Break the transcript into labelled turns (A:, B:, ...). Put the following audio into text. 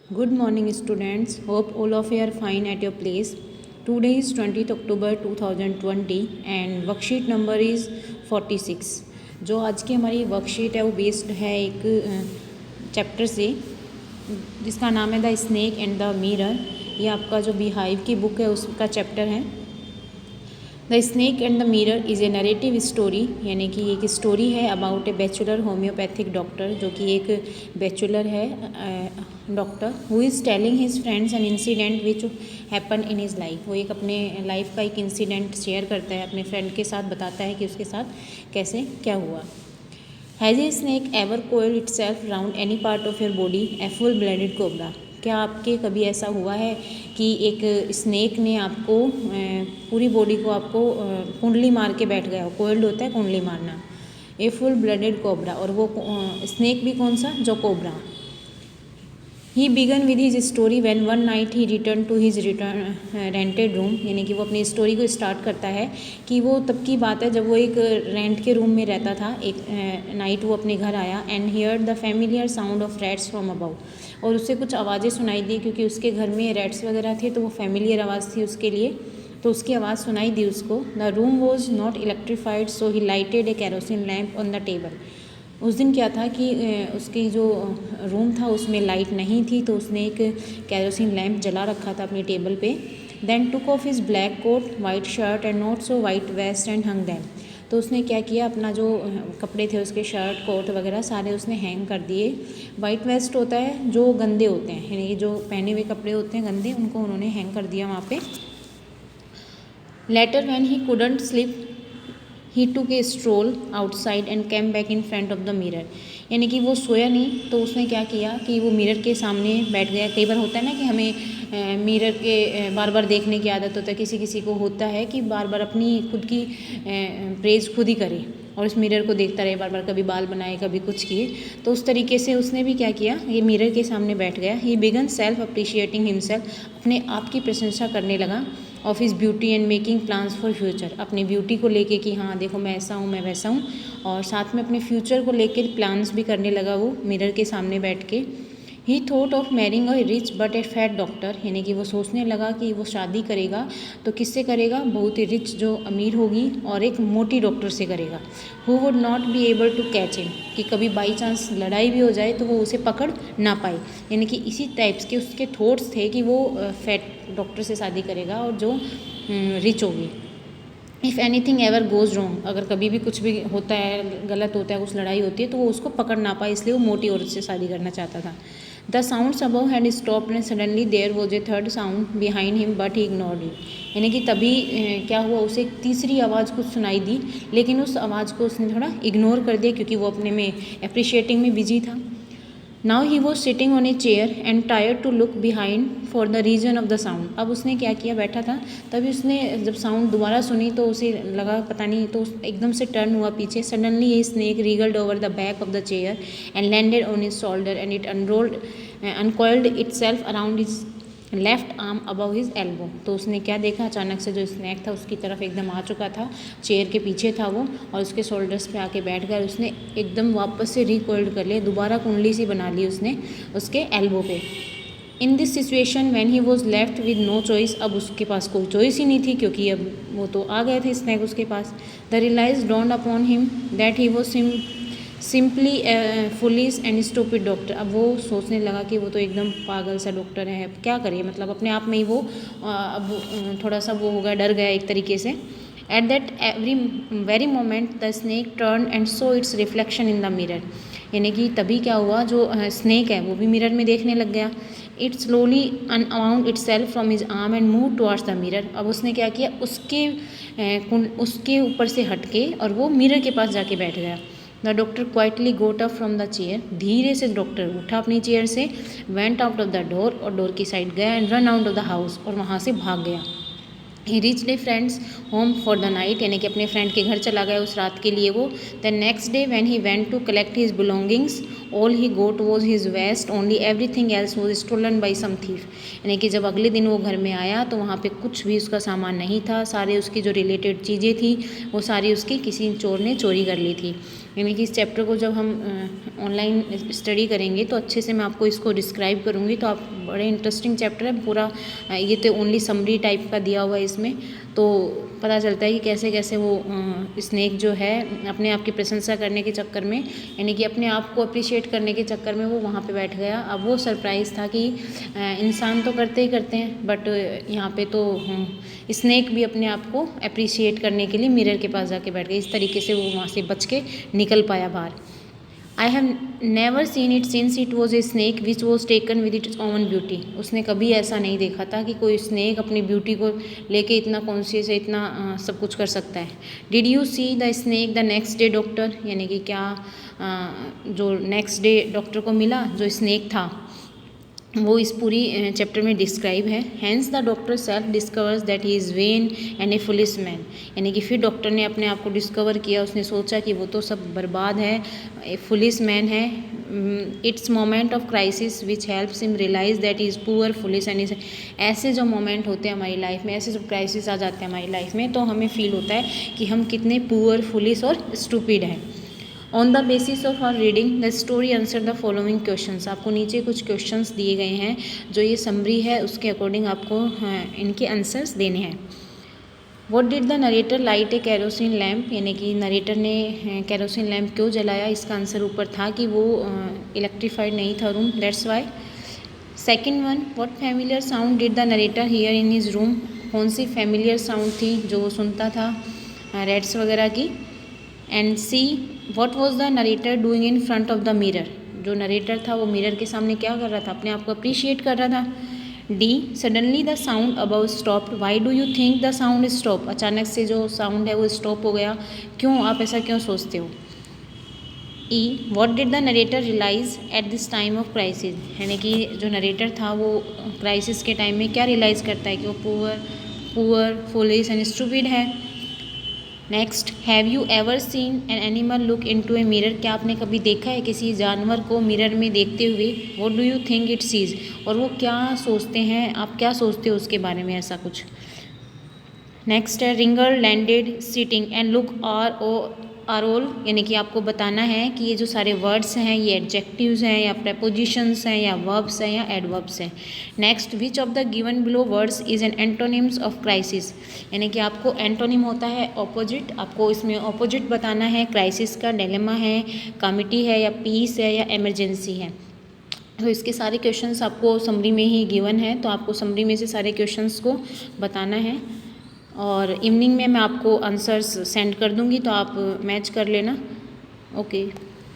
A: Good morning, students. Hope all of you are fine at your place. Today is 20th October 2020 and worksheet number is 46. जो आज की हमारी worksheet है वो based है एक चैप्टर से जिसका नाम है the snake and the mirror. ये आपका जो बीहाइव की बुक है उसका चैप्टर है. The snake and the mirror is a narrative story, यानी कि एक स्टोरी है about A bachelor homeopathic doctor, जो कि एक बैचलर है doctor, who is telling his friends an incident which happen in his life. वो एक अपने लाइफ का एक इंसिडेंट शेयर करता है, अपने फ्रेंड के साथ बताता है कि उसके साथ कैसे क्या हुआ. Has a snake ever coiled itself round any part of your body a full blooded cobra. क्या आपके कभी ऐसा हुआ है कि एक स्नेक ने आपको पूरी बॉडी को आपको कुंडली मार के बैठ गया हो. कोइल्ड होता है कुंडली मारना. ए फुल ब्लडेड कोबरा, और वो स्नेक भी कौन सा, जो cobra. He began with his story when one night he return to his rented room, यानी कि वो अपनी स्टोरी को स्टार्ट करता है कि वो तब की बात है जब वो एक रेंट के रूम में रहता था. एक नाइट वो अपने घर आया and heard the familiar sound of rats from above, और उसे कुछ आवाज़ें सुनाई दी क्योंकि उसके घर में रैट्स वगैरह थे, तो वो फैमिलियर आवाज़ थी उसके लिए, तो उसकी आवाज़ सुनाई दी उसको. The room was not electrified so he lighted A kerosene lamp on the table. उस दिन क्या था कि उसकी जो रूम था उसमें लाइट नहीं थी, तो उसने एक कैरोसिन लैम्प जला रखा था अपनी टेबल पे. Then took off his black coat, white shirt and not so white vest and hung them. तो उसने क्या किया, अपना जो कपड़े थे उसके शर्ट कोट वगैरह सारे उसने हैंग कर दिए. वाइट वेस्ट होता है जो गंदे होते हैं, यानी कि जो पहने हुए कपड़े होते हैं गंदे, उनको उन्होंने हैंग कर दिया वहाँ पे. Letter when he couldn't sleep he took A stroll outside and came back in front of the mirror. यानी कि वो सोया नहीं, तो उसने क्या किया कि वो मिरर के सामने बैठ गया. कई बार होता है ना कि हमें मिरर के बार बार देखने की आदत होता है, किसी किसी को होता है कि बार बार अपनी खुद की प्रेज खुद ही करे और इस मिरर को देखता रहे बार बार, कभी बाल बनाए कभी कुछ किए. तो उस तरीके से उसने भी क्या किया, ये मिरर के सामने बैठ गया. He began self appreciating himself, अपने आप की प्रशंसा करने लगा. Of his beauty and making plans for future, अपनी ब्यूटी को लेके कि हाँ देखो मैं ऐसा हूँ मैं वैसा हूँ, और साथ में अपने फ्यूचर को लेके प्लान्स भी करने लगा वो मिरर के सामने बैठ के. ही thought of marrying a rich but A fat doctor, यानी कि वो सोचने लगा कि वो शादी करेगा तो किससे करेगा, बहुत ही रिच जो अमीर होगी और एक मोटी डॉक्टर से करेगा. Who would not be able to catch him, कि कभी बाई चांस लड़ाई भी हो जाए तो वो उसे पकड़ ना पाए. यानी कि इसी टाइप्स के उसके थॉट्स थे कि वो फैट डॉक्टर से शादी करेगा और जो रिच होगी. If anything ever goes wrong, अगर कभी भी कुछ भी होता है, गलत होता है, कुछ लड़ाई होती है, तो वो उसको पकड़ ना पाए, इसलिए वो मोटी औरत से शादी करना चाहता था. The sounds above had stopped and suddenly there was a third sound behind him but he ignored it. यानी कि तभी क्या हुआ, उसे एक तीसरी आवाज़ कुछ सुनाई दी, लेकिन उस आवाज़ को उसने थोड़ा इग्नोर कर दिया क्योंकि वो अपने में अप्रिशिएटिंग में बिजी था. Now he was sitting on a chair and tired to look behind for the reason of the sound. अब उसने क्या किया, बैठा था, तभी उसने जब साउंड दोबारा सुनी तो उसे लगा पता नहीं, तो एकदम से टर्न हुआ पीछे. Suddenly a snake wriggled over the back of the chair and landed on his shoulder and it uncoiled itself around his left arm above his elbow. तो उसने क्या देखा, अचानक से जो स्नैक था उसकी तरफ एकदम आ चुका था, चेयर के पीछे था वो, और उसके शोल्डर्स पे आके बैठ गया. उसने एकदम वापस से रिकॉइल्ड कर लिया, दोबारा कुंडली सी बना ली उसने उसके एल्बो पे. In this situation when he was left with no choice, अब उसके पास कोई चॉइस ही नहीं थी क्योंकि अब वो तो आ गए थे स्नैक उसके पास. The realise dawned upon him that he was simply foolish and stupid doctor. अब वो सोचने लगा कि वो तो एकदम पागल सा डॉक्टर है, अब क्या करिए, मतलब अपने आप में ही वो अब थोड़ा सा वो हो गया, डर गया एक तरीके से. At that very moment the snake turn and so it's reflection in the mirror. यानी कि तभी क्या हुआ, जो स्नेक है वो भी मिरर में देखने लग गया. It slowly unwound it self from his arm and move towards the mirror. अब उसने क्या किया, उसके ऊपर से हटके और वो मिरर के पास जाके बैठ गया. The doctor quietly goat up from the chair, धीरे से डॉक्टर उठा अपनी चेयर से, went out of the door, और डोर की साइड गया, and run out of the house, और वहाँ से भाग गया. ही reached A friends home for the night, यानी कि अपने फ्रेंड के घर चला गया उस रात के लिए वो. The next day when he went to collect his belongings all he got was his vest only, everything else was stolen by some thief. यानी कि जब अगले दिन वो घर में आया तो वहाँ पे कुछ भी उसका सामान नहीं था, सारे उसकी जो रिलेटेड चीज़ें थी वो सारी उसकी किसी चोर ने चोरी कर ली थी. यानी कि इस चैप्टर को जब हम ऑनलाइन स्टडी करेंगे तो अच्छे से मैं आपको इसको डिस्क्राइब करूँगी, तो आप बड़े इंटरेस्टिंग चैप्टर है पूरा। ये तो ओनली समरी टाइप का दिया हुआ है इसमें, तो पता चलता है कि कैसे कैसे वो स्नेक जो है अपने आप की प्रशंसा करने के चक्कर में, यानी कि अपने आप को अप्रिशिएट करने के चक्कर में वो वहाँ पे बैठ गया। अब वो सरप्राइज़ था कि इंसान तो करते ही करते हैं, बट यहाँ पे तो स्नेक भी अपने आप को अप्रिशिएट करने के लिए मिरर के पास जाके बैठ गई। इस तरीके से वो वहाँ से बच के निकल पाया बाहर। I have never seen it since it was a snake which was taken with its own beauty. उसने कभी ऐसा नहीं देखा था कि कोई स्नेक अपनी ब्यूटी को लेके इतना कॉन्शियस है, इतना सब कुछ कर सकता है। Did you see the snake the next day doctor, यानी कि क्या जो नेक्स्ट डे डॉक्टर को मिला जो स्नेक था वो इस पूरी चैप्टर में डिस्क्राइब है। Hence the doctor self discovers that he is vain and a foolish man, यानी कि फिर डॉक्टर ने अपने आप को डिस्कवर किया, उसने सोचा कि वो तो सब बर्बाद है, ए फुलिश मैन है। It's moment of crisis which helps him realise that is poor foolish and is. ऐसे जो मोमेंट होते हैं हमारी लाइफ में, ऐसे जब क्राइसिस आ जाते हैं हमारी लाइफ में, तो हमें फील होता है कि हम कितने पुअर, फुलिश और स्टूपिड हैं। On the basis of our reading the story answer the following questions. आपको नीचे कुछ क्वेश्चंस दिए गए हैं, जो ये समरी है उसके अकॉर्डिंग आपको इनके आंसर्स देने हैं। What did the narrator light A kerosene lamp, यानी कि नरेटर ने कैरोसिन लैम्प क्यों जलाया, इसका आंसर ऊपर था कि वो इलेक्ट्रीफाइड नहीं था room, that's why. Second one, what familiar sound did the narrator here in his room, कौन सी फैमिलियर साउंड थी जो वो सुनता था, रेड्स वगैरह की। And C, what was the narrator doing in front of the mirror, जो नरेटर था वो मिरर के सामने क्या कर रहा था, अपने आप को अप्रिशिएट कर रहा था। D, suddenly the sound above stopped, why do you think the sound stop, अचानक से जो साउंड है वो स्टॉप हो गया, क्यों, आप ऐसा क्यों सोचते हो। ई, what did the narrator realise at this time of crisis, यानी कि जो नरेटर था वो क्राइसिस के टाइम में क्या रियलाइज़ करता है कि वो पुअर फुलिश एंड स्टूपिड है। Next, have you ever seen an animal look into a mirror, क्या आपने कभी देखा है किसी जानवर को मिरर में देखते हुए। What do you think it sees, और वो क्या सोचते हैं, आप क्या सोचते हो उसके बारे में, ऐसा कुछ। नेक्स्ट है, ringer landed sitting and look are all, यानी कि आपको बताना है कि ये जो सारे वर्ड्स हैं ये एडजेक्टिव्स हैं या प्रेपोजिशंस हैं या वर्ब्स हैं या एडवर्ब्स हैं। Next, which of the given below words is an antonyms of crisis, यानी कि आपको एंटोनिम होता है ऑपोजिट, आपको इसमें ऑपोजिट बताना है। क्राइसिस का डिलेमा है, कमिटी है या पीस है या इमरजेंसी है। तो इसके सारे क्वेश्चंस आपको समरी में ही गिवन है, तो आपको समरी में से सारे क्वेश्चंस को बताना है, और इवनिंग में मैं आपको आंसर्स सेंड कर दूंगी, तो आप मैच कर लेना। ओके।